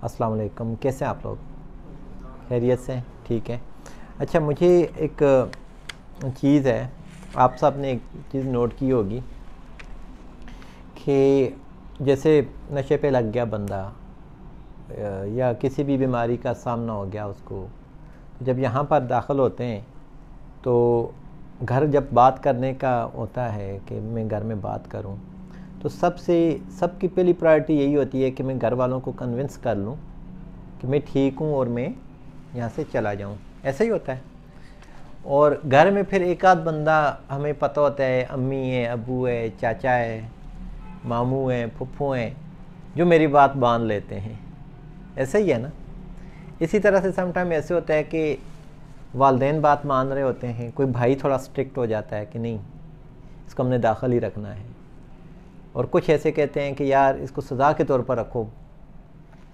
अस्सलाम वालेकुम। कैसे हैं आप लोग? खैरियत से? ठीक है। अच्छा, मुझे एक चीज़ है, आप सब ने एक चीज़ नोट की होगी कि जैसे नशे पे लग गया बंदा या किसी भी बीमारी का सामना हो गया उसको, जब यहाँ पर दाखिल होते हैं तो घर जब बात करने का होता है कि मैं घर में बात करूं, तो सबकी पहली प्रायोरिटी यही होती है कि मैं घर वालों को कन्विंस कर लूं कि मैं ठीक हूं और मैं यहाँ से चला जाऊं। ऐसा ही होता है। और घर में फिर एक आध बंदा, हमें पता होता है, अम्मी है, अबू है, चाचा है, मामू हैं, फुफ्फू हैं, जो मेरी बात मान लेते हैं। ऐसा ही है ना। इसी तरह से सम टाइम ऐसे होता है कि वालदेन बात मान रहे होते हैं, कोई भाई थोड़ा स्ट्रिक्ट हो जाता है कि नहीं, इसको हमने दाखिल ही रखना है। और कुछ ऐसे कहते हैं कि यार इसको सज़ा के तौर पर रखो,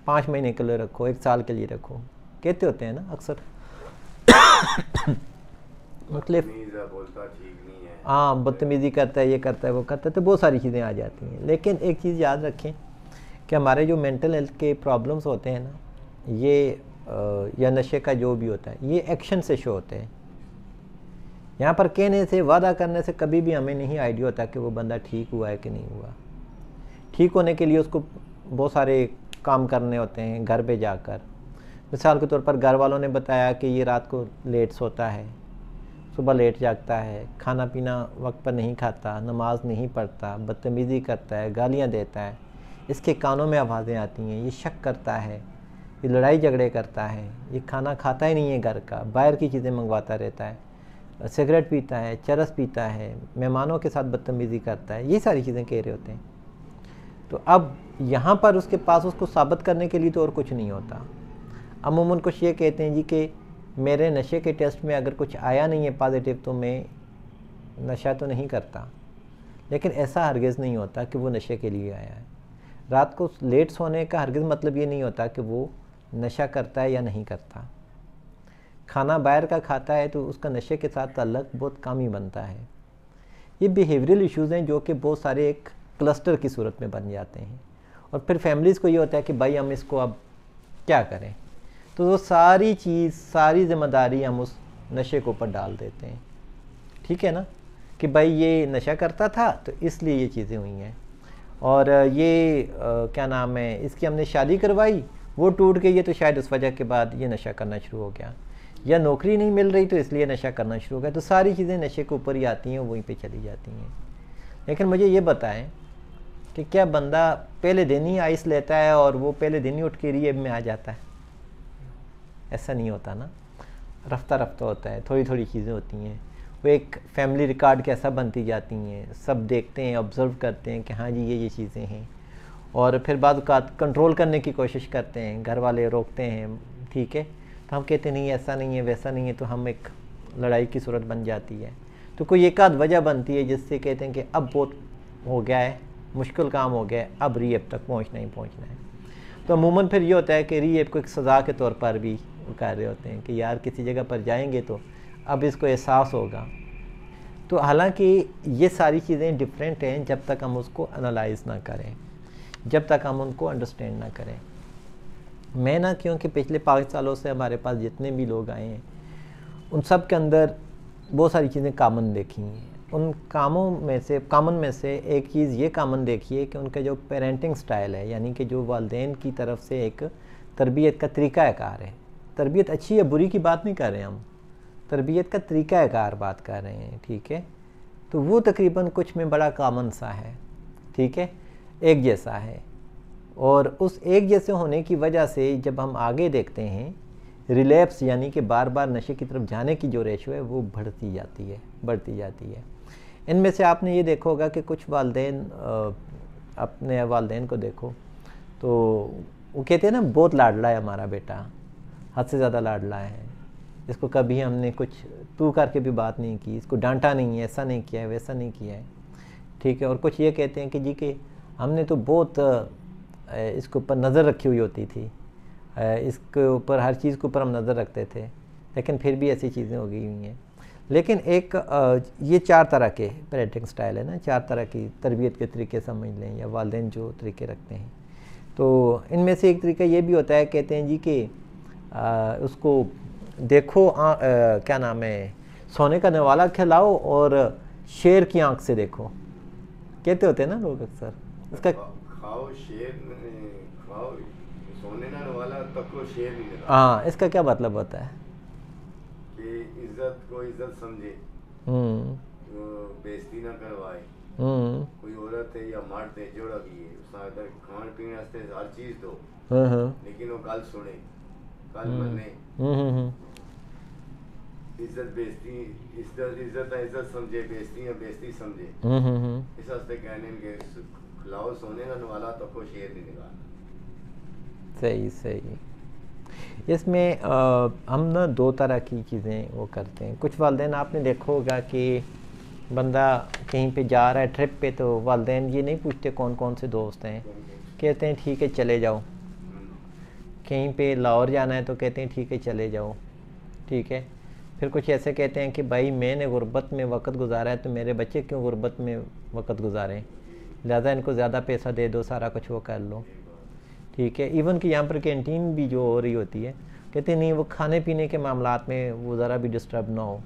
5 महीने के लिए रखो, 1 साल के लिए रखो, कहते होते हैं ना अक्सर। मतलब बोलता ठीक नहीं है। हाँ, बदतमीज़ी करता है, ये करता है, वो करता है, तो बहुत सारी चीज़ें आ जाती हैं। लेकिन एक चीज़ याद रखें कि हमारे जो मेंटल हेल्थ के प्रॉब्लम्स होते हैं ना, ये या नशे का जो भी होता है, ये एक्शन से शो होते हैं। यहाँ पर कहने से, वादा करने से कभी भी हमें नहीं आइडिया होता कि वो बंदा ठीक हुआ है कि नहीं हुआ। ठीक होने के लिए उसको बहुत सारे काम करने होते हैं घर पे जाकर। मिसाल के तौर पर घर वालों ने बताया कि ये रात को लेट सोता है, सुबह लेट जागता है, खाना पीना वक्त पर नहीं खाता, नमाज नहीं पढ़ता, बदतमीज़ी करता है, गालियाँ देता है, इसके कानों में आवाज़ें आती हैं, ये शक करता है, ये लड़ाई झगड़े करता है, ये खाना खाता ही नहीं है घर का, बाहर की चीज़ें मंगवाता रहता है, सिगरेट पीता है, चरस पीता है, मेहमानों के साथ बदतमीज़ी करता है, ये सारी चीज़ें कह रहे होते हैं। तो अब यहाँ पर उसके पास उसको साबित करने के लिए तो और कुछ नहीं होता। अमूमन कुछ ये कहते हैं जी कि मेरे नशे के टेस्ट में अगर कुछ आया नहीं है पॉजिटिव तो मैं नशा तो नहीं करता। लेकिन ऐसा हरगिज़ नहीं होता कि वो नशे के लिए आया है। रात को लेट सोने का हरगिज़ मतलब ये नहीं होता कि वो नशा करता है या नहीं करता। खाना बाहर का खाता है तो उसका नशे के साथ ताल्लुक बहुत कम ही बनता है। ये बिहेवियरल इश्यूज़ हैं जो कि बहुत सारे एक क्लस्टर की सूरत में बन जाते हैं। और फिर फैमिलीज़ को ये होता है कि भाई हम इसको अब क्या करें, तो वो सारी चीज़, सारी जिम्मेदारी हम उस नशे के ऊपर डाल देते हैं। ठीक है ना, कि भाई ये नशा करता था तो इसलिए ये चीज़ें हुई हैं, और ये क्या नाम है, इसकी हमने शादी करवाई, वो टूट गई है तो शायद उस वजह के बाद ये नशा करना शुरू हो गया, या नौकरी नहीं मिल रही तो इसलिए नशा करना शुरू हो गया। तो सारी चीज़ें नशे के ऊपर ही आती हैं, वहीं पे चली जाती हैं। लेकिन मुझे ये बताएं कि क्या बंदा पहले दिन ही आइस लेता है और वो पहले दिन ही उठ के रिहेब में आ जाता है? ऐसा नहीं होता ना। रफ्ता रफ्ता होता है, थोड़ी थोड़ी चीज़ें होती हैं। वो एक फैमिली रिकॉर्ड कैसा बनती जाती हैं, सब देखते हैं, ऑब्ज़र्व करते हैं कि हाँ जी ये चीज़ें हैं, और फिर बाद कंट्रोल करने की कोशिश करते हैं, घर वाले रोकते हैं, ठीक है, तो हम कहते नहीं ऐसा नहीं है, वैसा नहीं है, तो हम एक लड़ाई की सूरत बन जाती है। तो कोई एक आध वजह बनती है जिससे कहते हैं कि अब बहुत हो गया है, मुश्किल काम हो गया है, अब रिहेब तक पहुँचना ही पहुँचना है। तो अमूमन फिर ये होता है कि रिहेब को एक सज़ा के तौर पर भी कर रहे होते हैं कि यार किसी जगह पर जाएंगे तो अब इसको एहसास होगा। तो हालांकि ये सारी चीज़ें डिफरेंट हैं जब तक हम उसको एनालाइज ना करें, जब तक हम उनको अंडरस्टैंड ना करें। मैं ना, क्योंकि पिछले 5 सालों से हमारे पास जितने भी लोग आए हैं उन सब के अंदर बहुत सारी चीज़ें कॉमन देखी हैं। उन कामन में से एक चीज़ ये कॉमन देखी है कि उनका जो पेरेंटिंग स्टाइल है, यानी कि जो वालिदैन की तरफ से एक तरबियत का तरीक़ाकार है। तरबियत अच्छी या बुरी की बात नहीं कर रहे हैं हम, तरबियत का तरीक़ाकार बात कर रहे हैं, ठीक है। तो वो तकरीबन कुछ में बड़ा कॉमन सा है, ठीक है, एक जैसा है। और उस एक जैसे होने की वजह से जब हम आगे देखते हैं, रिलैप्स यानी कि बार बार नशे की तरफ जाने की जो रेशो है वो बढ़ती जाती है। इनमें से आपने ये देखा होगा कि कुछ वालिदैन, अपने वालिदैन को देखो तो वो कहते हैं ना, बहुत लाडला है हमारा बेटा, हद से ज़्यादा लाडला है, इसको कभी हमने कुछ तू करके भी बात नहीं की, इसको डांटा नहीं है, ऐसा नहीं किया है, वैसा नहीं किया है, ठीक है। और कुछ ये कहते हैं कि जी कि हमने तो बहुत इसके ऊपर नज़र रखी हुई होती थी, इसके ऊपर हर चीज़ के ऊपर हम नज़र रखते थे, लेकिन फिर भी ऐसी चीज़ें हो गई हुई हैं। लेकिन एक ये 4 तरह के पेरेंटिंग स्टाइल है ना, 4 तरह की तरबियत के तरीके समझ लें, या वालिदैन जो तरीके रखते हैं। तो इनमें से एक तरीका ये भी होता है, कहते हैं जी कि उसको देखो क्या नाम है, सोने का नवाला खिलाओ और शेर की आंख से देखो, कहते होते हैं ना लोग अक्सर। इसका खाओ शेर खाओ सोने ना वाला तब को शेर नहीं लगा। हाँ, इसका क्या मतलब होता है कि इज्जत को इज्जत समझे, बेइज्जती ना करवाए। कोई औरत है या मर्द है जोड़ा की है उसका अगर खान पीने वास्ते हर चीज दो, लेकिन वो गल सुने, गल मने, इज्जत बेइज्जती, इज्जत इज्जत समझे, बेइज्जती बेइज्जती समझे। इस वास्ते कहने के खिलाओ सोने का वाला तो को शेर नहीं निकालना। सही सही। इसमें हम ना दो तरह की चीज़ें वो करते हैं। कुछ वालिदैन आपने देखा होगा कि बंदा कहीं पे जा रहा है ट्रिप पे, तो वालिदैन ये नहीं पूछते कौन कौन से दोस्त हैं, कहते हैं ठीक है चले जाओ। कहीं पे लाहौर जाना है तो कहते हैं ठीक है चले जाओ, ठीक है। फिर कुछ ऐसे कहते हैं कि भाई मैंने गुर्बत में वक़्त गुजारा है तो मेरे बच्चे क्यों गुर्बत में वक़्त गुजारें, लिहाजा इनको ज़्यादा पैसा दे दो, सारा कुछ वो कर लो, ठीक है। इवन कि यहाँ पर कैंटीन भी जो हो रही होती है, कहते नहीं वो खाने पीने के मामलात में वो ज़रा भी डिस्टर्ब ना हो,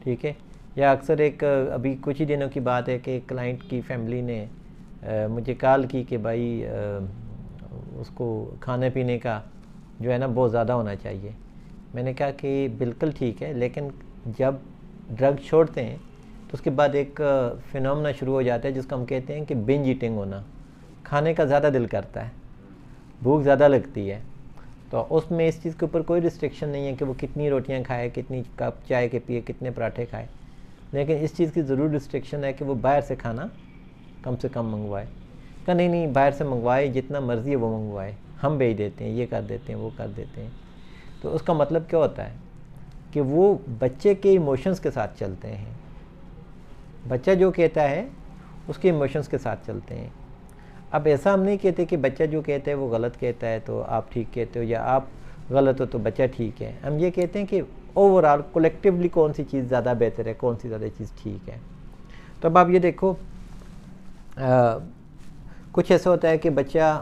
ठीक है। या अक्सर एक अभी कुछ ही दिनों की बात है कि एक क्लाइंट की फैमिली ने मुझे कॉल की कि भाई उसको खाने पीने का जो है ना बहुत ज़्यादा होना चाहिए। मैंने कहा कि बिल्कुल ठीक है, लेकिन जब ड्रग छोड़ते हैं तो उसके बाद एक फिनोमेना शुरू हो जाता है जिसको हम कहते हैं कि बिंज ईटिंग होना, खाने का ज़्यादा दिल करता है, भूख ज़्यादा लगती है। तो उसमें इस चीज़ के ऊपर कोई रिस्ट्रिक्शन नहीं है कि वो कितनी रोटियां खाए, कितनी कप चाय के पिए, कितने पराठे खाए, लेकिन इस चीज़ की ज़रूर रिस्ट्रिक्शन है कि वो बाहर से खाना कम से कम मंगवाए। का नहीं बाहर से मंगवाए, जितना मर्ज़ी है वो मंगवाए, हम भेज देते हैं, ये कर देते हैं, वो कर देते हैं। तो उसका मतलब क्या होता है कि वो बच्चे के इमोशंस के साथ चलते हैं। बच्चा जो कहता है उसके इमोशंस के साथ चलते हैं। अब ऐसा हम नहीं कहते कि बच्चा जो कहता है वो गलत कहता है तो आप ठीक कहते हो, या आप गलत हो तो बच्चा ठीक है। हम ये कहते हैं कि ओवरऑल कलेक्टिवली कौन सी चीज़ ज़्यादा बेहतर है, कौन सी ज़्यादा चीज़ ठीक है। तो अब आप ये देखो, कुछ ऐसा होता है कि बच्चा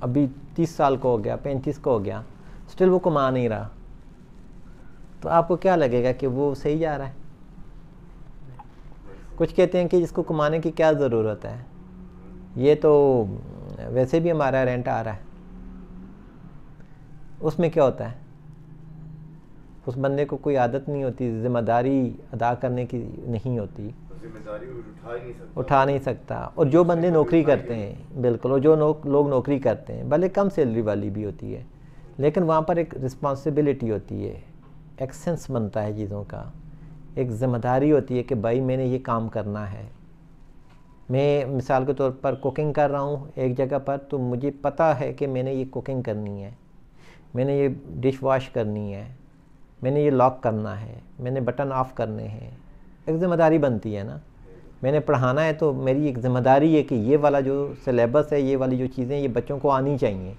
अभी 30 साल का हो गया, 35 का हो गया, स्टिल वो कमा नहीं रहा, तो आपको क्या लगेगा कि वो सही जा रहा है? कुछ कहते हैं कि इसको कमाने की क्या ज़रूरत है, ये तो वैसे भी हमारा रेंट आ रहा है। उसमें क्या होता है, उस बंदे को कोई आदत नहीं होती, जिम्मेदारी अदा करने की नहीं होती, जिम्मेदारी उठा नहीं सकता। और जो बंदे नौकरी करते हैं, बिल्कुल, और जो लोग नौकरी करते हैं, भले कम सैलरी वाली भी होती है, लेकिन वहाँ पर एक रिस्पॉन्सिबिलिटी होती है, एक सेंस बनता है चीज़ों का, एक ज़िम्मेदारी होती है कि भाई मैंने ये काम करना है। मैं मिसाल के तौर पर कुकिंग कर रहा हूँ एक जगह पर, तो मुझे पता है कि मैंने ये कुकिंग करनी है, मैंने ये डिश वॉश करनी है, मैंने ये लॉक करना है, मैंने बटन ऑफ़ करने हैं, एक ज़िम्मेदारी बनती है ना। मैंने पढ़ाना है तो मेरी एक ज़िम्मेदारी है कि ये वाला जो सिलेबस है, ये वाली जो चीज़ें ये बच्चों को आनी चाहिए,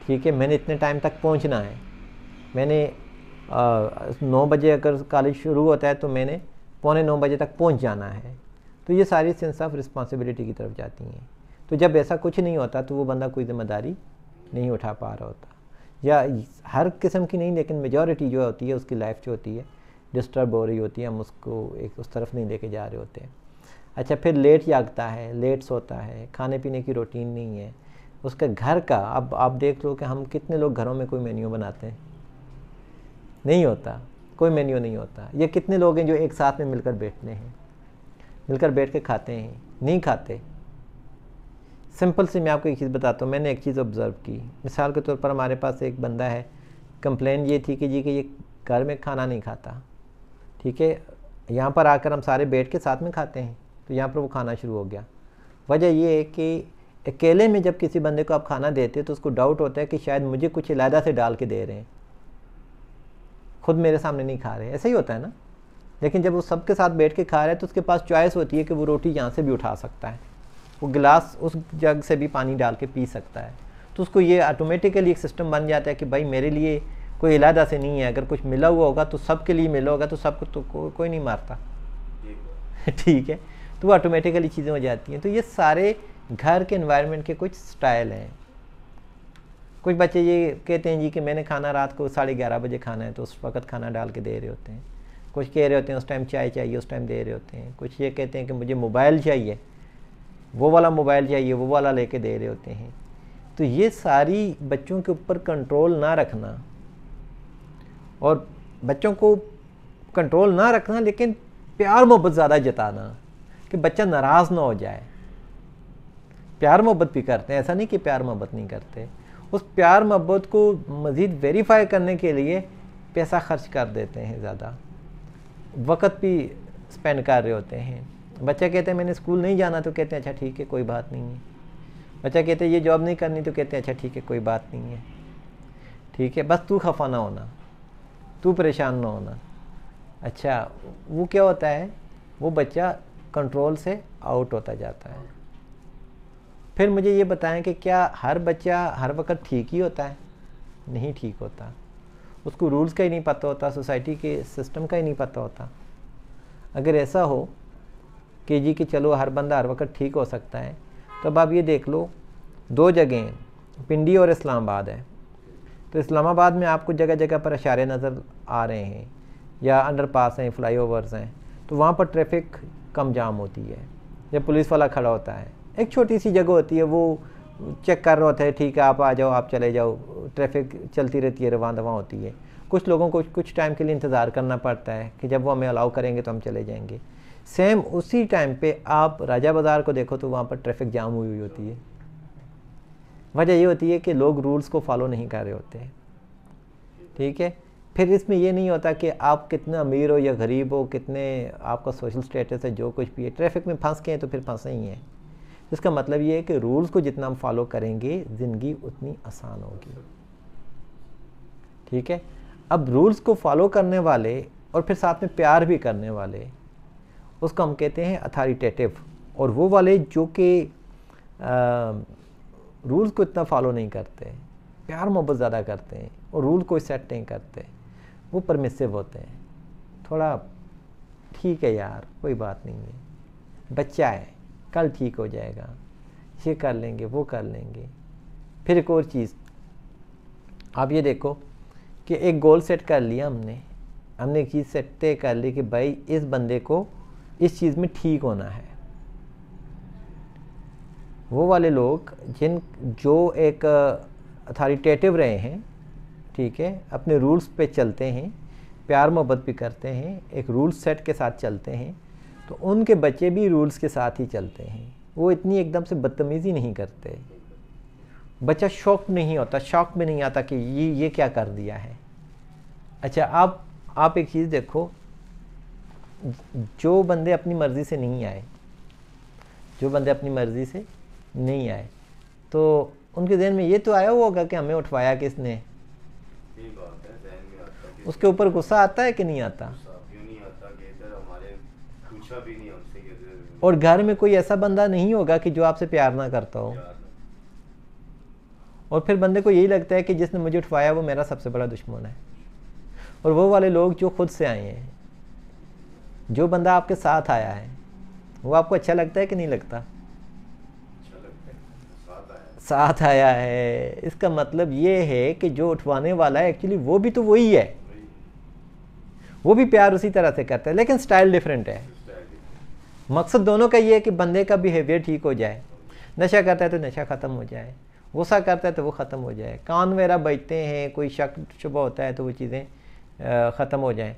ठीक है। मैंने इतने टाइम तक पहुंचना है, मैंने 9 बजे अगर कॉलेज शुरू होता है तो मैंने 8:45 बजे तक पहुंच जाना है। तो ये सारी सेंस ऑफ रिस्पॉन्सिबिलिटी की तरफ जाती हैं। तो जब ऐसा कुछ नहीं होता तो वो बंदा कोई ज़िम्मेदारी नहीं उठा पा रहा होता, या हर किस्म की नहीं, लेकिन मेजॉरिटी जो होती है उसकी लाइफ जो होती है डिस्टर्ब हो रही होती है, हम उसको एक उस तरफ नहीं लेके जा रहे होते हैं। अच्छा, फिर लेट जागता है, लेट सोता है, खाने पीने की रूटीन नहीं है उसके घर का। अब आप देख लो कि हम कितने लोग घरों में कोई मेन्यू बनाते हैं, नहीं होता, कोई मेन्यू नहीं होता। ये कितने लोग हैं जो एक साथ में मिलकर बैठते हैं, मिलकर बैठ के खाते हैं, नहीं खाते। सिंपल से मैं आपको एक चीज़ बताता हूँ, मैंने एक चीज़ ऑब्ज़र्व की। मिसाल के तौर पर हमारे पास एक बंदा है, कंप्लेन ये थी कि जी कि ये घर में खाना नहीं खाता, ठीक है। यहाँ पर आकर हम सारे बैठ के साथ में खाते हैं, तो यहाँ पर वो खाना शुरू हो गया। वजह ये है कि अकेले में जब किसी बंदे को आप खाना देते हो तो उसको डाउट होता है कि शायद मुझे कुछ इलादा से डाल के दे रहे हैं, खुद मेरे सामने नहीं खा रहे। ऐसा ही होता है ना। लेकिन जब वो सबके साथ बैठ के खा रहा है तो उसके पास चॉइस होती है कि वो रोटी यहाँ से भी उठा सकता है, वो गिलास उस जग से भी पानी डाल के पी सकता है। तो उसको ये ऑटोमेटिकली एक सिस्टम बन जाता है कि भाई मेरे लिए कोई इलादा से नहीं है, अगर कुछ मिला हुआ होगा तो सबके लिए मिला होगा, तो सबको तो कोई नहीं मारता, ठीक है। तो वो ऑटोमेटिकली चीज़ें हो जाती हैं। तो ये सारे घर के एनवायरनमेंट के कुछ स्टाइल हैं। कुछ बच्चे ये कहते हैं जी कि मैंने खाना रात को 11:30 बजे खाना है, तो उस वक्त खाना डाल के दे रहे होते हैं। कुछ कह रहे होते हैं उस टाइम चाय चाहिए, उस टाइम दे रहे होते हैं। कुछ ये कहते हैं कि मुझे मोबाइल चाहिए, वो वाला मोबाइल चाहिए, वो वाला लेके दे रहे होते हैं। तो ये सारी बच्चों के ऊपर कंट्रोल ना रखना, और बच्चों को कंट्रोल ना रखना लेकिन प्यार मोहब्बत ज़्यादा जताना कि बच्चा नाराज़ ना हो जाए। प्यार मोहब्बत भी करते हैं, ऐसा नहीं कि प्यार मोहब्बत नहीं करते। उस प्यार मोहब्बत को मज़ीद वेरीफाई करने के लिए पैसा खर्च कर देते हैं, ज़्यादा वक्त भी स्पेंड कर रहे होते हैं। बच्चा कहते हैं मैंने स्कूल नहीं जाना, तो कहते हैं अच्छा ठीक है कोई बात नहीं है। बच्चा कहते हैं ये जॉब नहीं करनी, तो कहते हैं अच्छा ठीक है कोई बात नहीं है, ठीक है बस तू खफा ना होना, तू परेशान ना होना। अच्छा वो क्या होता है, वो बच्चा कंट्रोल से आउट होता जाता है। फिर मुझे ये बताएं कि क्या हर बच्चा हर वक्त ठीक ही होता है? नहीं ठीक होता। उसको रूल्स का ही नहीं पता होता, सोसाइटी के सिस्टम का ही नहीं पता होता। अगर ऐसा हो कि जी कि चलो हर बंदा हर वक्त ठीक हो सकता है, तो अब आप ये देख लो 2 जगह पिंडी और इस्लामाबाद है। तो इस्लामाबाद में आपको जगह जगह पर इशारे नज़र आ रहे हैं, या अंडरपास हैं, फ्लाईओवर्स हैं, तो वहाँ पर ट्रैफिक कम जाम होती है, या पुलिस वाला खड़ा होता है। एक छोटी सी जगह होती है, वो चेक कर रहा होता है, ठीक है आप आ जाओ, आप चले जाओ, ट्रैफिक चलती रहती है, रवां दवां होती है। कुछ लोगों को कुछ टाइम के लिए इंतज़ार करना पड़ता है कि जब वो हमें अलाउ करेंगे तो हम चले जाएंगे। सेम उसी टाइम पे आप राजा बाज़ार को देखो तो वहाँ पर ट्रैफिक जाम हुई होती है। वजह ये होती है कि लोग रूल्स को फॉलो नहीं कर रहे होते हैं, ठीक है। फिर इसमें ये नहीं होता कि आप कितना अमीर हो या गरीब हो, कितने आपका सोशल स्टेटस है, जो कुछ भी है, ट्रैफिक में फंस गए तो फिर फंसे ही हैं। इसका मतलब ये है कि रूल्स को जितना हम फॉलो करेंगे ज़िंदगी उतनी आसान होगी, ठीक है। अब रूल्स को फॉलो करने वाले और फिर साथ में प्यार भी करने वाले, उसको हम कहते हैं अथॉरिटेटिव। और वो वाले जो कि रूल्स को इतना फॉलो नहीं करते, प्यार मोहब्बत ज़्यादा करते हैं और रूल को सेट नहीं करते, वो परमिसिव होते हैं। थोड़ा ठीक है यार कोई बात नहीं है, बच्चा है कल ठीक हो जाएगा, ये कर लेंगे वो कर लेंगे। फिर एक और चीज़ आप ये देखो कि एक गोल सेट कर लिया हमने एक चीज़ सेट तय कर ली कि भाई इस बंदे को इस चीज़ में ठीक होना है। वो वाले लोग जो एक अथॉरिटेटिव रहे हैं, ठीक है, अपने रूल्स पे चलते हैं, प्यार मोहब्बत भी करते हैं, एक रूल सेट के साथ चलते हैं, तो उनके बच्चे भी रूल्स के साथ ही चलते हैं। वो इतनी एकदम से बदतमीज़ी नहीं करते। बच्चा शॉक नहीं होता, शॉक में नहीं आता कि ये क्या कर दिया है। अच्छा आप एक चीज़ देखो, जो बंदे अपनी मर्ज़ी से नहीं आए, तो उनके ज़हन में ये तो आया हुआ होगा कि हमें उठवाया किसने। उसके ऊपर गुस्सा आता है कि नहीं आता? और घर में कोई ऐसा बंदा नहीं होगा कि जो आपसे प्यार ना करता हो। और फिर बंदे को यही लगता है कि जिसने मुझे उठवाया वो मेरा सबसे बड़ा दुश्मन है। और वो वाले लोग जो खुद से आए हैं, जो बंदा आपके साथ आया है, वो आपको अच्छा लगता है कि नहीं लगता? अच्छा लगता है, साथ आया है। इसका मतलब ये है कि जो उठवाने वाला है एक्चुअली वो भी तो वही है, वो भी प्यार उसी तरह से करता है, लेकिन स्टाइल डिफरेंट है। मकसद दोनों का ये है कि बंदे का बिहेवियर ठीक हो जाए। नशा करता है तो नशा ख़त्म हो जाए, गुस्सा करता है तो वो ख़त्म हो जाए, कान वगैरह बजते हैं, कोई शक शुबा होता है तो वो चीज़ें ख़त्म हो जाएं,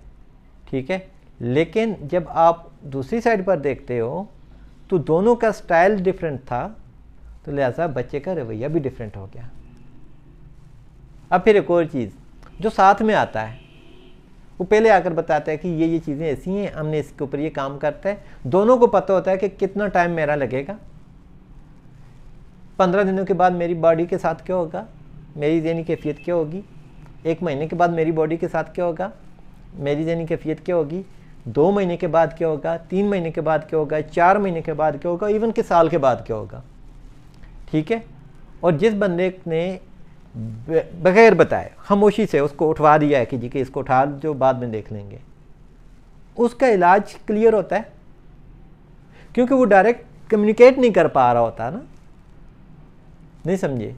ठीक है। लेकिन जब आप दूसरी साइड पर देखते हो तो दोनों का स्टाइल डिफरेंट था, तो लिहाजा बच्चे का रवैया भी डिफरेंट हो गया। अब फिर एक और चीज़, जो साथ में आता है वो पहले आकर बताता है कि ये चीज़ें ऐसी हैं, हमने इसके ऊपर ये काम करता है। दोनों को पता होता है कि कितना टाइम मेरा लगेगा, 15 दिनों के बाद मेरी बॉडी के साथ क्या होगा, मेरी ज़हनी कैफियत क्या होगी, 1 महीने के बाद मेरी बॉडी के साथ क्या होगा, मेरी ज़हनी कैफियत क्या होगी, 2 महीने के बाद क्या होगा, 3 महीने के बाद क्या होगा, 4 महीने के बाद क्या होगा, इवन के साल के बाद क्या होगा, ठीक है। और जिस बंदे ने बगैर बताए खामोशी से उसको उठवा दिया है कि जी कि इसको उठा जो बाद में देख लेंगे, उसका इलाज क्लियर होता है, क्योंकि वो डायरेक्ट कम्युनिकेट नहीं कर पा रहा होता ना, नहीं समझे।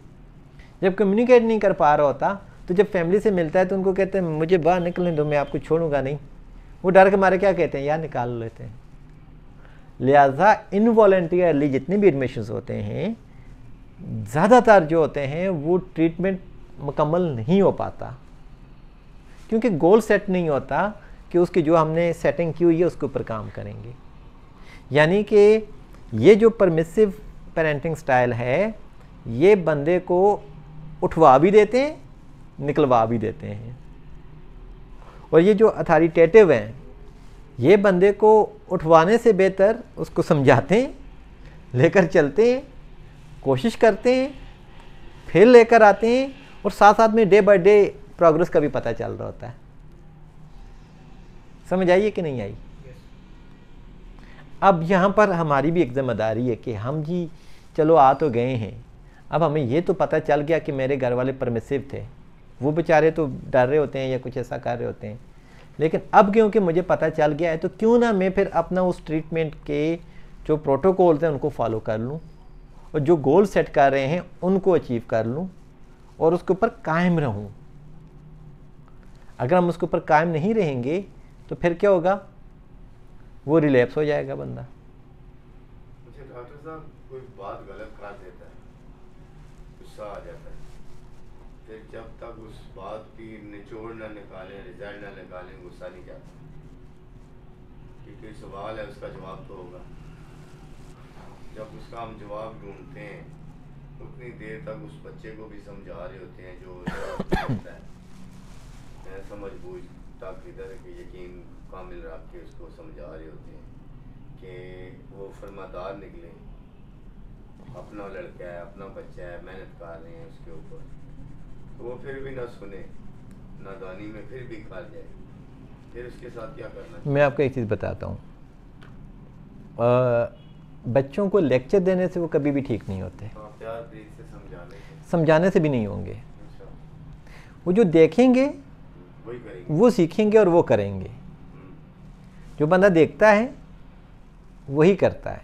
जब कम्युनिकेट नहीं कर पा रहा होता तो जब फैमिली से मिलता है तो उनको कहते हैं मुझे बाहर निकलने दो, मैं आपको छोड़ूंगा नहीं। वो डर के मारे क्या कहते हैं, यार निकाल लेते हैं। लिहाजा इनवॉलंटियरली जितने भी एडमिशंस होते हैं ज़्यादातर जो होते हैं वो ट्रीटमेंट मुकम्मल नहीं हो पाता, क्योंकि गोल सेट नहीं होता कि उसकी जो हमने सेटिंग की हुई है उसके ऊपर काम करेंगे। यानी कि ये जो परमिसिव पेरेंटिंग स्टाइल है ये बंदे को उठवा भी देते हैं, निकलवा भी देते हैं। और ये जो अथॉरिटेटिव हैं ये बंदे को उठवाने से बेहतर उसको समझाते हैं, लेकर चलते हैं, कोशिश करते हैं, फिर लेकर आते हैं, और साथ साथ में डे बाय डे प्रोग्रेस का भी पता चल रहा होता है। समझ आइए कि नहीं आई? अब यहाँ पर हमारी भी एक जिम्मेदारी है कि हम जी चलो आ तो गए हैं, अब हमें ये तो पता चल गया कि मेरे घर वाले परमिसिव थे, वो बेचारे तो डर रहे होते हैं या कुछ ऐसा कर रहे होते हैं, लेकिन अब क्योंकि मुझे पता चल गया है तो क्यों ना मैं फिर अपना उस ट्रीटमेंट के जो प्रोटोकॉल्स हैं उनको फॉलो कर लूँ, और जो गोल सेट कर रहे हैं उनको अचीव कर लूँ और उसके ऊपर कायम रहूँ। अगर हम उसके ऊपर कायम नहीं रहेंगे तो फिर क्या होगा, वो रिलैप्स हो जाएगा बंदा। मुझे डॉक्टर साहब कोई बात गलत कर देता है, गुस्सा आ जाता है, फिर जब तक उस बात की निचोड़ ना निकालें, रिजल्ट ना निकालें, गुस्सा नहीं जाता। क्योंकि सवाल है उसका जवाब तो होगा। जब उसका हम जवाब ढूंढते हैं उतनी देर तक उस बच्चे को भी समझा रहे होते हैं जो होता है, मैं समझ बूझ तक इधर के यकीन कामिल रख के उसको समझा रहे होते हैं कि वो फरमादार निकले, अपना लड़का है, अपना बच्चा है, मेहनत कर रहे हैं उसके ऊपर, तो वो फिर भी ना सुने, नादानी में फिर भी कर जाए, फिर उसके साथ क्या करना चाहिए? मैं आपको एक चीज़ बताता हूँ, बच्चों को लेक्चर देने से वो कभी भी ठीक नहीं होते, प्यार प्रीत से समझाने से भी नहीं होंगे। वो जो देखेंगे वो सीखेंगे और वो करेंगे। जो बंदा देखता है वही करता है।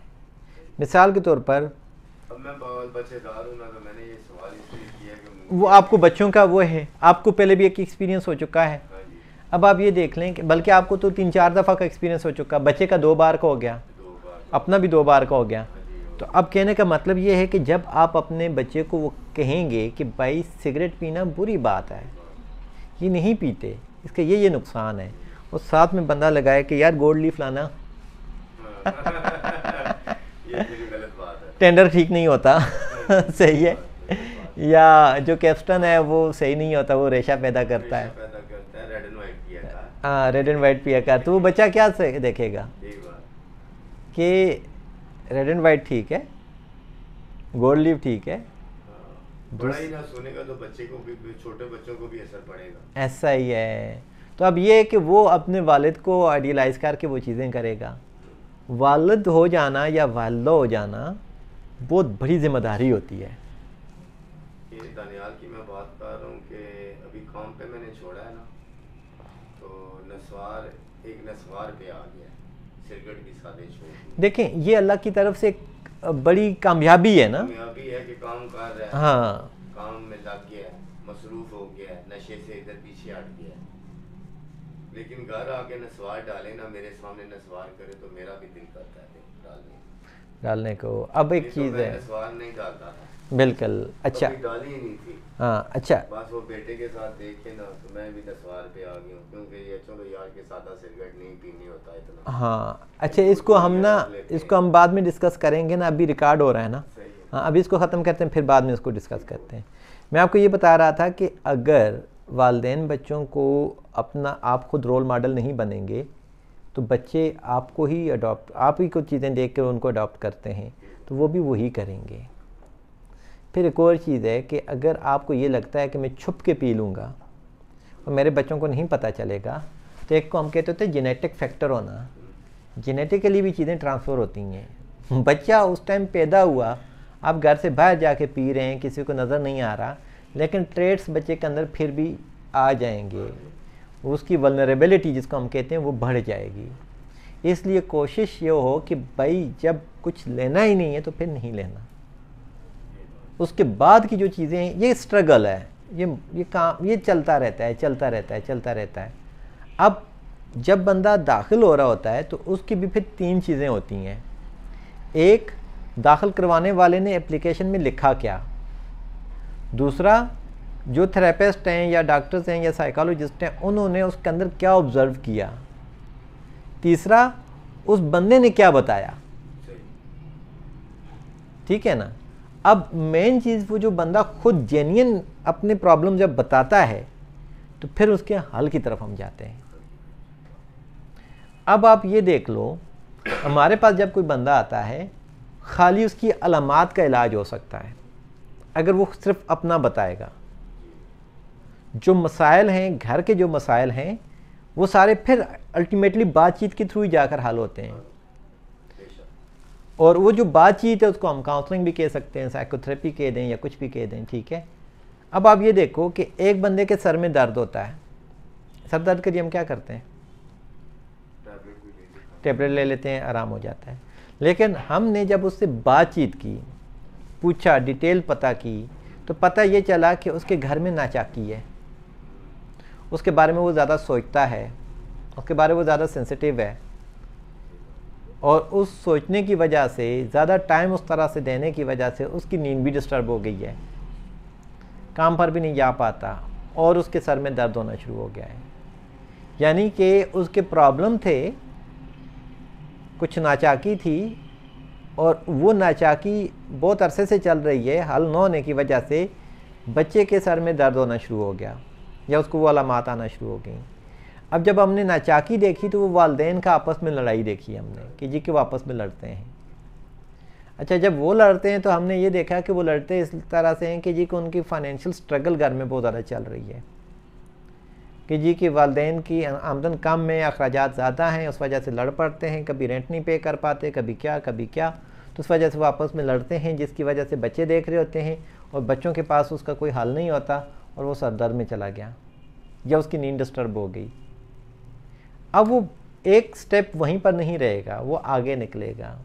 मिसाल के तौर पर अब मैं बच्चेदार हूं ना, तो मैंने ये सवाल इसलिए किया कि वो आपको बच्चों का वो है, आपको पहले भी एक एक्सपीरियंस हो चुका है। अब आप ये देख लें कि बल्कि आपको तो 3-4 दफ़ा का एक्सपीरियंस हो चुका, बच्चे का 2 बार का हो गया, अपना भी 2 बार का हो गया। तो अब कहने का मतलब ये है कि जब आप अपने बच्चे को वो कहेंगे कि भाई सिगरेट पीना बुरी बात है, ये नहीं पीते, इसके ये नुकसान है, और साथ में बंदा लगाए कि यार गोल्ड लीफ लाना ये गलत बात है, टेंडर ठीक नहीं होता सही है, या जो कैप्स्टन है वो सही नहीं होता, वो रेशा पैदा करता है, रेड एंड वाइट पिया का। हाँ रेड एंड वाइट पिया का, तो वो बच्चा क्या से देखेगा कि रेड एंड वाइट ठीक है, गोल्ड लीफ ठीक है, बड़ा ही ना सुनेगा तो बच्चे को भी, छोटे बच्चों को भी असर पड़ेगा। ऐसा ही है। तो अब ये है कि वो अपने वालिद को आइडियलाइज करके वो चीज़ें करेगा। वालिद हो जाना या वालिदा हो जाना बहुत बड़ी जिम्मेदारी होती है। ये दानियाल की मैं बात कर रहा हूँ कि अभी काम पे मैंने छोड़ा है ना, तो नस्वार एक नस्वार पे आ गया, सिगरेट की सादे छोड़ दी। देखें ये अल्लाह की तरफ से एक बड़ी कामयाबी है ना, कामयाबी है कि काम कर रहा है, हाँ काम में लग गया है, मसरूफ हो गया है, नशे से इधर पीछे हट गया है, लेकिन घर आके नस्वार डाले ना, मेरे सामने नस्वार करे तो मेरा भी दिल करता है डालने को। अब एक चीज़ है, नस्वार नहीं डालता था बिल्कुल, अच्छा डाली ही नहीं थी, हाँ अच्छा, बस वो बेटे के साथ देख के ना तो मैं भी नस्वार पे आ गया हूँ, क्योंकि ये चलो यार के साथ सिगरेट नहीं पीनी होता इतना। हाँ अच्छा, इसको हम ना, इसको हम बाद में डिस्कस करेंगे ना, अभी रिकॉर्ड हो रहा है ना, हाँ अभी इसको ख़त्म करते हैं, फिर बाद में इसको डिस्कस करते हैं। मैं आपको ये बता रहा था कि अगर वालिदैन बच्चों को अपना, आप खुद रोल मॉडल नहीं बनेंगे तो बच्चे आपको ही अडॉप्ट, आप ही कुछ चीज़ें देख कर उनको अडॉप्ट करते हैं तो वो भी वही करेंगे। फिर एक और चीज़ है कि अगर आपको ये लगता है कि मैं छुप के पी लूँगा और मेरे बच्चों को नहीं पता चलेगा, तो एक को हम कहते होते हैं जेनेटिक फैक्टर होना, जेनेटिकली भी चीज़ें ट्रांसफ़र होती हैं। बच्चा उस टाइम पैदा हुआ, आप घर से बाहर जाके पी रहे हैं, किसी को नज़र नहीं आ रहा, लेकिन ट्रेड्स बच्चे के अंदर फिर भी आ जाएंगे, उसकी वल्नरेबिलिटी जिसको हम कहते हैं वो बढ़ जाएगी। इसलिए कोशिश ये हो कि भाई जब कुछ लेना ही नहीं है तो फिर नहीं लेना, उसके बाद की जो चीज़ें हैं, ये स्ट्रगल है, ये काम ये चलता रहता है, चलता रहता है, चलता रहता है। अब जब बंदा दाखिल हो रहा होता है तो उसकी भी फिर 3 चीज़ें होती हैं। एक, दाखिल करवाने वाले ने एप्लीकेशन में लिखा क्या। दूसरा, जो थेरेपिस्ट हैं या डॉक्टर्स हैं या साइकोलॉजिस्ट हैं उन्होंने उसके अंदर क्या ऑब्ज़र्व किया। तीसरा, उस बंदे ने क्या बताया। ठीक है ना। अब मेन चीज़, वो जो बंदा खुद जेन्युइन अपने प्रॉब्लम जब बताता है तो फिर उसके हल की तरफ हम जाते हैं। अब आप ये देख लो, हमारे पास जब कोई बंदा आता है, खाली उसकी अलामात का इलाज हो सकता है अगर वो सिर्फ अपना बताएगा। जो मसाइल हैं, घर के जो मसाइल हैं, वो सारे फिर अल्टीमेटली बातचीत के थ्रू ही जाकर हल होते हैं। और वो जो बातचीत है उसको हम काउंसलिंग भी कह सकते हैं, साइकोथेरेपी कह दें या कुछ भी कह दें। ठीक है। अब आप ये देखो कि एक बंदे के सर में दर्द होता है, सर दर्द के लिए हम क्या करते हैं, टेबलेट ले लेते हैं, आराम हो जाता है। लेकिन हमने जब उससे बातचीत की, पूछा, डिटेल पता की, तो पता ये चला कि उसके घर में नाचाकी है, उसके बारे में वो ज़्यादा सोचता है, उसके बारे में वो ज़्यादा सेंसिटिव है, और उस सोचने की वजह से, ज़्यादा टाइम उस तरह से देने की वजह से उसकी नींद भी डिस्टर्ब हो गई है, काम पर भी नहीं जा पाता, और उसके सर में दर्द होना शुरू हो गया है। यानी कि उसके प्रॉब्लम थे, कुछ नाचाकी थी, और वो नाचाकी बहुत अरसे से चल रही है, हल न होने की वजह से बच्चे के सर में दर्द होना शुरू हो गया या उसको वो अलामात आना शुरू हो गई। अब जब हमने नाचाकी देखी तो वो वालिदैन का आपस में लड़ाई देखी हमने कि जी कि वो आपस में लड़ते हैं। अच्छा, जब वो लड़ते हैं तो हमने ये देखा कि वो लड़ते इस तरह से हैं कि जी कि उनकी फाइनेंशियल स्ट्रगल घर में बहुत ज़्यादा चल रही है, कि जी कि वालिदैन की आमदन कम है, अखराजात ज़्यादा हैं, उस वजह से लड़ पड़ते हैं, कभी रेंट नहीं पे कर पाते, कभी क्या, तो उस वजह से वो आपस में लड़ते हैं, जिसकी वजह से बच्चे देख रहे होते हैं और बच्चों के पास उसका कोई हल नहीं होता, और वो सर दर्द में चला गया या उसकी नींद डिस्टर्ब हो गई। अब वो एक स्टेप वहीं पर नहीं रहेगा, वो आगे निकलेगा।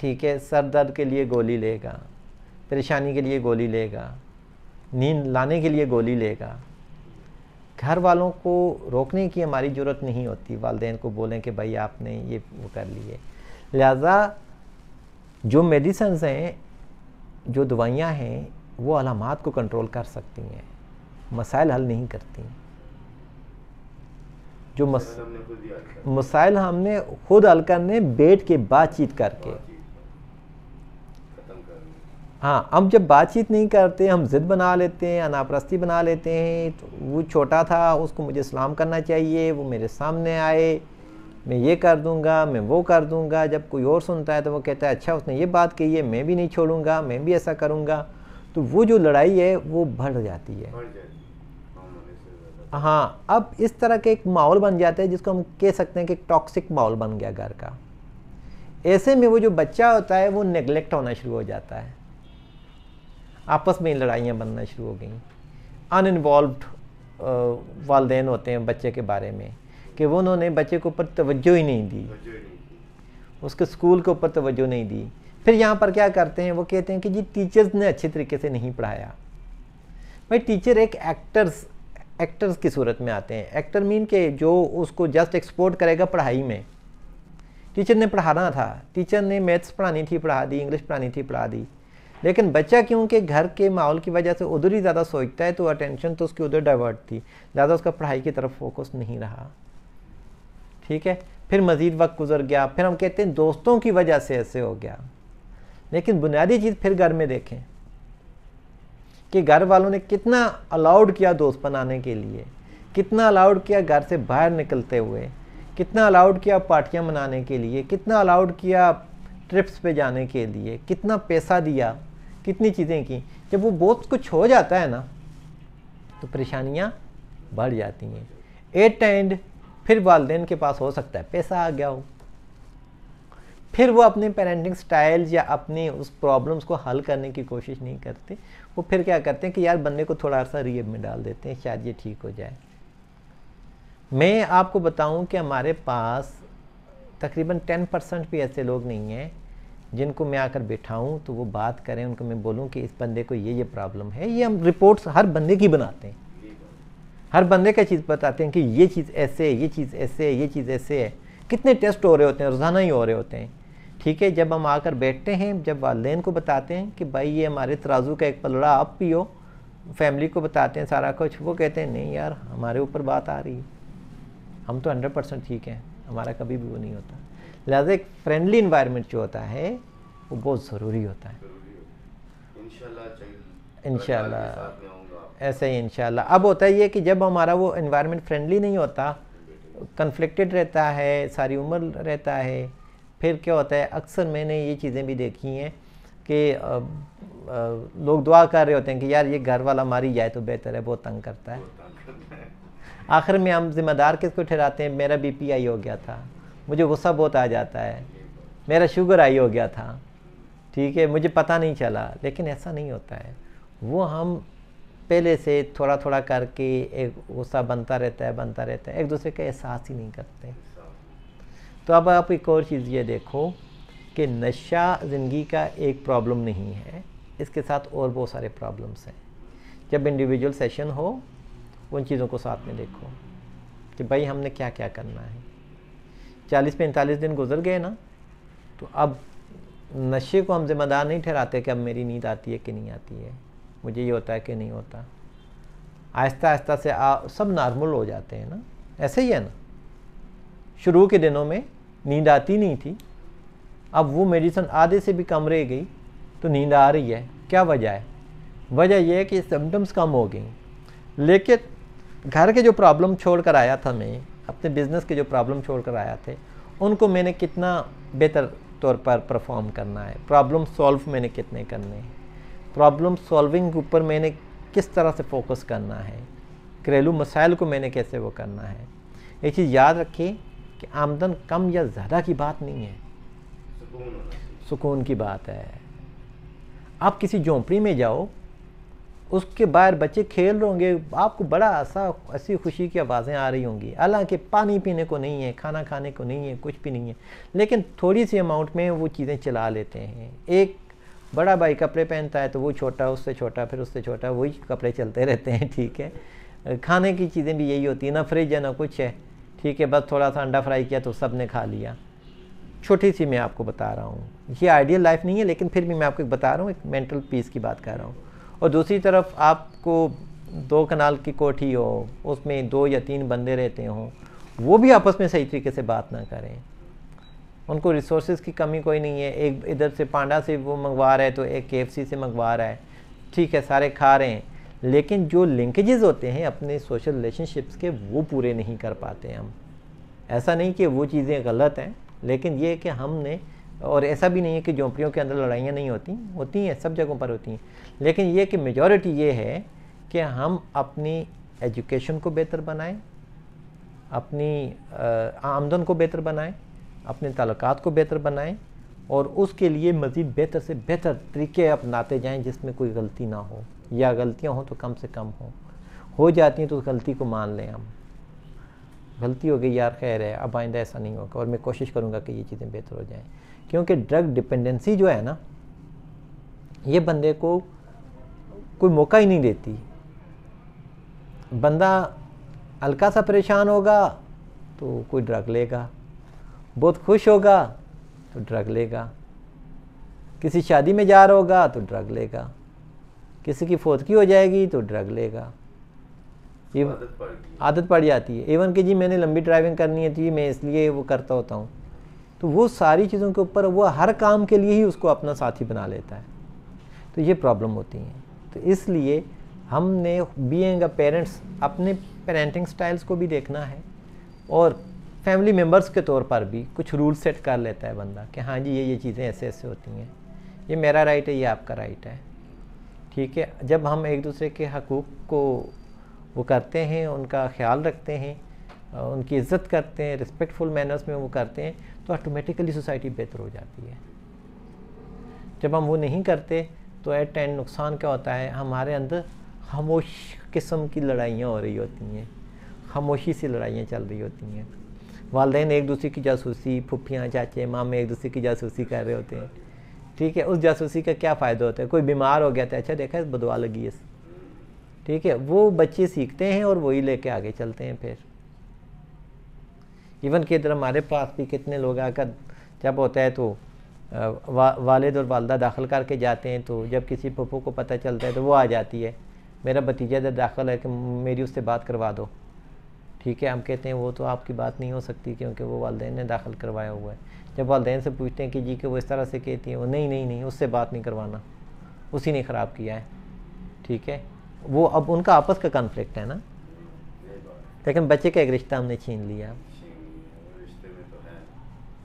ठीक है, सर दर्द के लिए गोली लेगा, परेशानी के लिए गोली लेगा, नींद लाने के लिए गोली लेगा। घर वालों को रोकने की हमारी ज़रूरत नहीं होती, वालिदैन को बोलें कि भाई आपने ये वो कर लिए। लिहाजा जो मेडिसिन्स हैं, जो दवाइयाँ हैं, वो अलामात को कंट्रोल कर सकती हैं, मसाइल हल नहीं करती। जो मसाइल हमने खुद हल करने, बैठ के बातचीत करके। हाँ, हम जब बातचीत नहीं करते, हम ज़िद बना लेते हैं, अनापरस्ती बना लेते हैं। तो वो छोटा था, उसको मुझे सलाम करना चाहिए, वो मेरे सामने आए, मैं ये कर दूंगा, मैं वो कर दूंगा। जब कोई और सुनता है तो वो कहता है अच्छा उसने ये बात कही है, मैं भी नहीं छोड़ूंगा, मैं भी ऐसा करूंगा। तो वो जो लड़ाई है वो बढ़ जाती है। हाँ, अब इस तरह के एक माहौल बन जाता है जिसको हम कह सकते हैं कि एक टॉक्सिक माहौल बन गया घर का। ऐसे में वो जो बच्चा होता है वो नेगलेक्ट होना शुरू हो जाता है, आपस में लड़ाइयाँ बनना शुरू हो गई। अनइन्वॉल्व्ड वालिदैन होते हैं बच्चे के बारे में, कि वो उन्होंने बच्चे के ऊपर तवज्जो ही नहीं दी, उसके स्कूल के ऊपर तवज्जो नहीं दी। फिर यहाँ पर क्या करते हैं, वो कहते हैं कि जी टीचर्स ने अच्छे तरीके से नहीं पढ़ाया। भाई टीचर एक एक्टर्स की सूरत में आते हैं। एक्टर मीन के जो उसको जस्ट एक्सपोर्ट करेगा पढ़ाई में। टीचर ने पढ़ाना था, टीचर ने मैथ्स पढ़ानी थी, पढ़ा दी, इंग्लिश पढ़ानी थी, पढ़ा दी। लेकिन बच्चा क्योंकि घर के माहौल की वजह से उधर ही ज़्यादा सोचता है, तो अटेंशन तो उसकी उधर डाइवर्ट थी, ज़्यादा उसका पढ़ाई की तरफ फोकस नहीं रहा। ठीक है, फिर मज़ीद वक्त गुजर गया, फिर हम कहते हैं दोस्तों की वजह से ऐसे हो गया। लेकिन बुनियादी चीज़ फिर घर में देखें कि घर वालों ने कितना अलाउड किया दोस्त बनाने के लिए, कितना अलाउड किया घर से बाहर निकलते हुए, कितना अलाउड किया पार्टियां मनाने के लिए, कितना अलाउड किया ट्रिप्स पे जाने के लिए, कितना पैसा दिया, कितनी चीज़ें की। जब वो बहुत कुछ हो जाता है ना तो परेशानियां बढ़ जाती हैं। एट एंड फिर वालिदैन के पास हो सकता है पैसा आ गया हो, फिर वो अपने पेरेंटिंग स्टाइल्स या अपनी उस प्रॉब्लम्स को हल करने की कोशिश नहीं करते। वो फिर क्या करते हैं कि यार बंदे को थोड़ा सा रिहैब में डाल देते हैं, शायद ये ठीक हो जाए। मैं आपको बताऊं कि हमारे पास तकरीबन 10% भी ऐसे लोग नहीं हैं जिनको मैं आकर बैठाऊँ तो वो बात करें, उनको मैं बोलूँ कि इस बंदे को ये प्रॉब्लम है। ये हम रिपोर्ट्स हर बंदे की बनाते हैं, हर बंदे का चीज़ बताते हैं कि ये चीज़ ऐसे है, ये चीज़ ऐसे है, ये चीज़ ऐसे है। कितने टेस्ट हो रहे होते हैं, रोज़ाना ही हो रहे होते हैं। ठीक है, जब हम आकर बैठते हैं, जब वालिदैन को बताते हैं कि भाई ये हमारे तराजू का एक पलड़ा आप पियो, फैमिली को बताते हैं सारा कुछ, वो कहते हैं नहीं यार हमारे ऊपर बात आ रही है, हम तो 100% ठीक हैं, हमारा कभी भी वो नहीं होता। लिहाजा एक फ्रेंडली इन्वायरमेंट जो होता है वो बहुत ज़रूरी होता है। इंशाल्लाह ऐसे ही इंशाल्लाह। अब होता है ये कि जब हमारा वो इन्वायरमेंट फ्रेंडली नहीं होता, कन्फ्लिक्टेड रहता है, सारी उम्र रहता है, फिर क्या होता है, अक्सर मैंने ये चीज़ें भी देखी हैं कि लोग दुआ कर रहे होते हैं कि यार ये घर वाला मारी जाए तो बेहतर है, बहुत तंग करता है। आखिर में हम जिम्मेदार किसको ठहराते हैं? मेरा बीपी हाई हो गया था, मुझे गुस्सा बहुत आ जाता है, मेरा शुगर हाई हो गया था, ठीक है, मुझे पता नहीं चला। लेकिन ऐसा नहीं होता है, वो हम पहले से थोड़ा थोड़ा करके एक गुस्सा बनता रहता है, एक दूसरे का एहसास ही नहीं करते। तो अब आप एक और चीज़ ये देखो कि नशा ज़िंदगी का एक प्रॉब्लम नहीं है, इसके साथ और बहुत सारे प्रॉब्लम्स हैं। जब इंडिविजुअल सेशन हो उन चीज़ों को साथ में देखो कि भाई हमने क्या क्या करना है। 40-45 दिन गुजर गए ना, तो अब नशे को हम ज़िम्मेदार नहीं ठहराते कि अब मेरी नींद आती है कि नहीं आती है, मुझे ये होता है कि नहीं होता। आहिस्ता आहिस्ता से सब नॉर्मल हो जाते हैं ना। ऐसे ही है ना, शुरू के दिनों में नींद आती नहीं थी, अब वो मेडिसिन आधे से भी कम रह गई तो नींद आ रही है। क्या वजह है? वजह यह है कि सिम्टम्स कम हो गई। लेकिन घर के जो प्रॉब्लम छोड़ कर आया था मैं, अपने बिज़नेस के जो प्रॉब्लम छोड़ कर आया थे, उनको मैंने कितना बेहतर तौर पर परफॉर्म करना है, प्रॉब्लम सॉल्व मैंने कितने करने हैं, प्रॉब्लम सॉल्विंग के ऊपर मैंने किस तरह से फोकस करना है, घरेलू मसाइल को मैंने कैसे वो करना है। एक चीज़ याद रखिए कि आमदन कम या ज़्यादा की बात नहीं है, सुकून की बात है। आप किसी झोंपड़ी में जाओ, उसके बाहर बच्चे खेल रहे होंगे, आपको बड़ा ऐसी खुशी की आवाज़ें आ रही होंगी, हालांकि पानी पीने को नहीं है, खाना खाने को नहीं है, कुछ भी नहीं है, लेकिन थोड़ी सी अमाउंट में वो चीज़ें चला लेते हैं। एक बड़ा भाई कपड़े पहनता है तो वो छोटा, उससे छोटा, फिर उससे छोटा, वही कपड़े चलते रहते हैं, ठीक है। खाने की चीज़ें भी यही होती है, ना फ्रिज है ना कुछ है, ठीक है, बस थोड़ा सा अंडा फ्राई किया तो सब ने खा लिया। छोटी सी मैं आपको बता रहा हूँ, ये आइडियल लाइफ नहीं है, लेकिन फिर भी मैं आपको बता रहा हूँ, एक मेंटल पीस की बात कर रहा हूँ। और दूसरी तरफ आपको 2 कनाल की कोठी हो, उसमें 2 या 3 बंदे रहते हों, वो भी आपस में सही तरीके से बात ना करें, उनको रिसोर्सेज की कमी कोई नहीं है, एक इधर से पांडा से वो मंगवा रहा है तो एक KFC से मंगवा रहा है, ठीक है, सारे खा रहे हैं, लेकिन जो लिंकेजेस होते हैं अपने सोशल रिलेशनशिप्स के, वो पूरे नहीं कर पाते हम। ऐसा नहीं कि वो चीज़ें गलत हैं, लेकिन ये कि हमने, और ऐसा भी नहीं है कि झोंपड़ियों के अंदर लड़ाइयाँ नहीं होती हैं, सब जगहों पर होती हैं, लेकिन ये कि मेजॉरिटी ये है कि हम अपनी एजुकेशन को बेहतर बनाएं, अपनी आमदन को बेहतर बनाएं, अपने ताल्लुकात को बेहतर बनाएं, और उसके लिए मज़ीद बेहतर से बेहतर तरीके अपनाते जाएं जिसमें कोई गलती ना हो, या गलतियां हो तो कम से कम हो जाती हैं तो उस गलती को मान लें। हम गलती हो गई यार, खैर है, अब आइंदा ऐसा नहीं होगा, और मैं कोशिश करूँगा कि ये चीज़ें बेहतर हो जाएं। क्योंकि ड्रग डिपेंडेंसी जो है ना, ये बंदे को कोई मौका ही नहीं देती। बंदा हल्का सा परेशान होगा तो कोई ड्रग लेगा, बहुत खुश होगा तो ड्रग लेगा, किसी शादी में जा रहा होगा तो ड्रग लेगा, किसी की फौतगी हो जाएगी तो ड्रग लेगा। ये आदत पड़ जाती है। इवन कि जी मैंने लंबी ड्राइविंग करनी है जी, मैं इसलिए वो करता होता हूँ, तो वो सारी चीज़ों के ऊपर वो हर काम के लिए ही उसको अपना साथी बना लेता है। तो ये प्रॉब्लम होती हैं। तो इसलिए हमने बीइंग अ पेरेंट्स अपने पेरेंटिंग स्टाइल्स को भी देखना है, और फैमिली मेम्बर्स के तौर पर भी कुछ रूल सेट कर लेता है बंदा कि हाँ जी ये चीज़ें ऐसे ऐसे होती हैं, ये मेरा राइट है, ये आपका राइट है, ठीक है। जब हम एक दूसरे के हकूक़ को वो करते हैं, उनका ख्याल रखते हैं, उनकी इज़्ज़त करते हैं, रिस्पेक्टफुल मैनर्स में वो करते हैं, तो ऑटोमेटिकली सोसाइटी बेहतर हो जाती है। जब हम वो नहीं करते तो एट एंड नुकसान क्या होता है, हमारे अंदर खामोश किस्म की लड़ाइयाँ हो रही होती हैं, खामोशी से लड़ाइयाँ चल रही होती हैं। वालिदैन एक दूसरे की जासूसी, फुफ्फियाँ चाचे मामे एक दूसरे की जासूसी कर रहे होते हैं, ठीक है, उस जासूसी का क्या फ़ायदा होता है? कोई बीमार हो गया था, अच्छा देखा इस बदवा लगी है, ठीक है, वो बच्चे सीखते हैं और वही लेके आगे चलते हैं। फिर इवन कि इधर हमारे पास भी कितने लोग आकर जब होता है तो वालिद और वालदा दाखिल करके जाते हैं, तो जब किसी पप्पू को पता चलता है तो वो आ जाती है, मेरा भतीजा इधर दाखिल है कि मेरी उससे बात करवा दो। ठीक है, हम कहते हैं वो तो आपकी बात नहीं हो सकती क्योंकि वो वालिदैन ने दाखिल करवाया हुआ है। जब वालिदैन से पूछते हैं कि जी कि वो इस तरह से कहती हैं, वो नहीं उससे बात नहीं करवाना, उसी ने ख़राब किया है। ठीक है, वो अब उनका आपस का कॉन्फ्लिक्ट है ना, लेकिन बच्चे का एक रिश्ता हमने छीन लिया।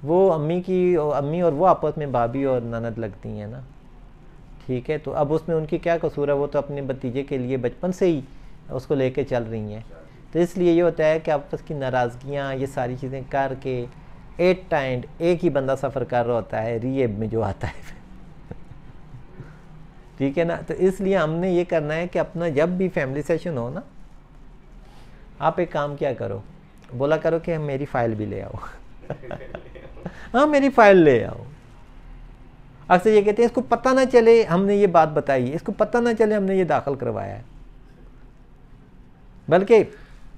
वो अम्मी और वो आपस में भाभी और ननद लगती हैं ना। ठीक है, तो अब उसमें उनकी क्या कसूर है? वो तो अपने भतीजे के लिए बचपन से ही उसको लेके चल रही हैं। तो इसलिए ये होता है कि आपस की नाराज़गियाँ ये सारी चीज़ें करके एट टाइम एक ही बंदा सफ़र कर रहा होता है रीएब में जो आता है। ठीक है ना, तो इसलिए हमने ये करना है कि अपना जब भी फैमिली सेशन हो ना, आप एक काम क्या करो, बोला करो कि मेरी फ़ाइल भी ले आओ। हाँ, मेरी फ़ाइल ले आओ। अक्सर ये कहते हैं इसको पता ना चले हमने ये बात बताई है, इसको पता ना चले हमने ये दाखिल करवाया है। बल्कि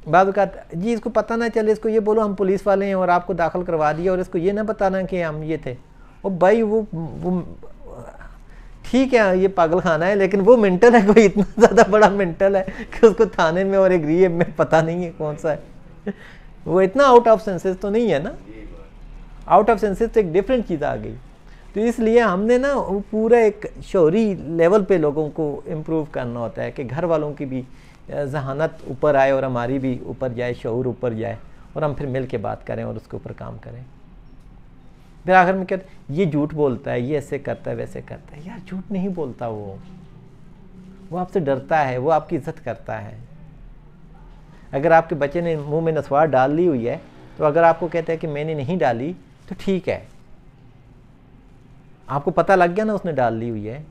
बाद का जी इसको पता ना चले, इसको ये बोलो हम पुलिस वाले हैं और आपको दाखिल करवा दिया, और इसको ये ना बताना कि हम ये थे। और भाई वो ठीक है ये पागल खाना है, लेकिन वो मेंटल है, कोई इतना ज़्यादा बड़ा मेंटल है कि उसको थाने में और एक रीएब में पता नहीं है कौन सा है। वो इतना आउट ऑफ सेंसेस तो नहीं है ना, आउट ऑफ सेंसेस तो एक डिफरेंट चीज़ आ गई। तो इसलिए हमने ना पूरा एक शौरी लेवल पे लोगों को इम्प्रूव करना होता है कि घर वालों की भी जहानत ऊपर आए और हमारी भी ऊपर जाए, शऊर ऊपर जाए, और हम फिर मिल के बात करें और उसके ऊपर काम करें। फिर आखिर में कहते ये झूठ बोलता है, ये ऐसे करता है वैसे करता है। यार झूठ नहीं बोलता, वो आपसे डरता है, वो आपकी इज्जत करता है। अगर आपके बच्चे ने मुंह में नस्वार डाल ली हुई है, तो अगर आपको कहता है कि मैंने नहीं डाली तो ठीक है, आपको पता लग गया ना उसने डाल ली हुई है।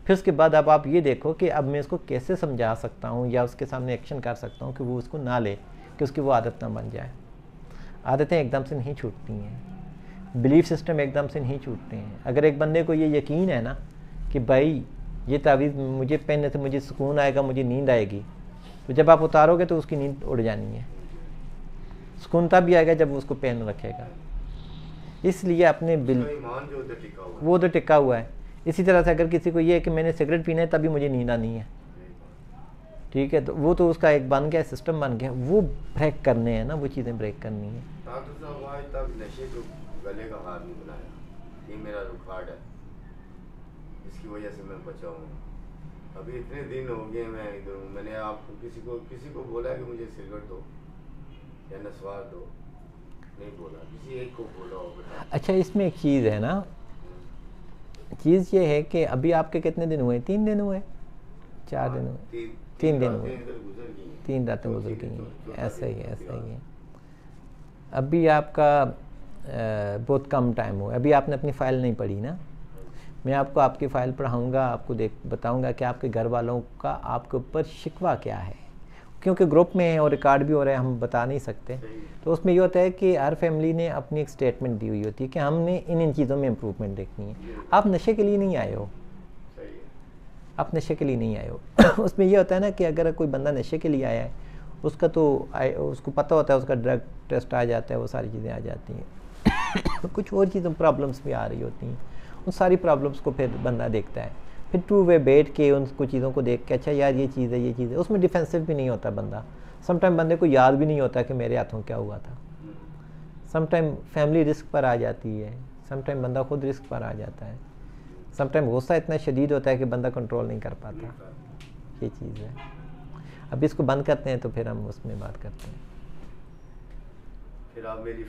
फिर उसके बाद अब आप ये देखो कि अब मैं इसको कैसे समझा सकता हूँ या उसके सामने एक्शन कर सकता हूँ कि वो उसको ना ले, कि उसकी वो आदत ना बन जाए। आदतें एकदम से नहीं छूटती हैं, बिलीफ सिस्टम एकदम से नहीं छूटते हैं। अगर एक बंदे को ये यकीन है ना कि भाई ये तावीज़ मुझे पहनने से मुझे सुकून आएगा, मुझे नींद आएगी, तो जब आप उतारोगे तो उसकी नींद उड़ जानी है। सुकून तब भी आएगा जब वो उसको पहन रखेगा। इसलिए अपने वो तो टिका हुआ है। इसी तरह से अगर किसी को ये है कि मैंने सिगरेट पीना है तभी मुझे नींद आनी है, ठीक है, तो वो तो उसका एक बन गया, सिस्टम बन गया। वो ब्रेक करने हैं ना, वो चीज़ें ब्रेक करनी है। नशे को गले का हार नहीं बनाया, ये मेरा रिकॉर्ड है, इसकी वजह से मैं बचा हूँ। अभी इतने दिन हो गए मैं इधर हूँ, मैंने आपको किसी को बोला कि मुझे सिगरेट दो या नस्वार दो, नहीं बोला, किसी एक को बोला होगा। अच्छा, इसमें एक चीज़ है ना, चीज़ ये है कि अभी आपके कितने दिन हुए? 3 दिन हुए, 4 दिन हुए, 3 दिन हुए, 3 रातें गुजर गई हैं। ऐसा ही है। अभी आपका बहुत कम टाइम हुआ, अभी आपने अपनी फ़ाइल नहीं पढ़ी ना। मैं आपको आपकी फ़ाइल पढ़ाऊँगा, आपको बताऊँगा कि आपके घर वालों का आपके ऊपर शिकवा क्या है, क्योंकि ग्रुप में है और रिकॉर्ड भी हो रहा है, हम बता नहीं सकते। तो उसमें ये होता है कि हर फैमिली ने अपनी एक स्टेटमेंट दी हुई होती है कि हमने इन चीज़ों में इम्प्रूवमेंट देखनी है। आप नशे के लिए नहीं आए हो, आप नशे के लिए नहीं आए हो। उसमें ये होता है ना कि अगर कोई बंदा नशे के लिए आया है, उसका तो उसको पता होता है, उसका ड्रग टेस्ट आ जाता है, वो सारी चीज़ें आ जाती हैं। कुछ और चीज़ें प्रॉब्लम्स भी आ रही होती हैं, उन सारी प्रॉब्लम्स को फिर बंदा देखता है, फिर टू वे बैठ के उनको चीज़ों को देख के अच्छा यार ये चीज़ है, उसमें डिफेंसिव भी नहीं होता बंदा। समटाइम बंदे को याद भी नहीं होता कि मेरे हाथों क्या हुआ था। समटाइम फैमिली रिस्क पर आ जाती है, समटाइम बंदा खुद रिस्क पर आ जाता है, समटाइम गुस्सा इतना शदीद होता है कि बंदा कंट्रोल नहीं कर पाता। ये चीज़ है। अब इसको बंद करते हैं तो फिर हम उसमें बात करते हैं। फिर आप मेरी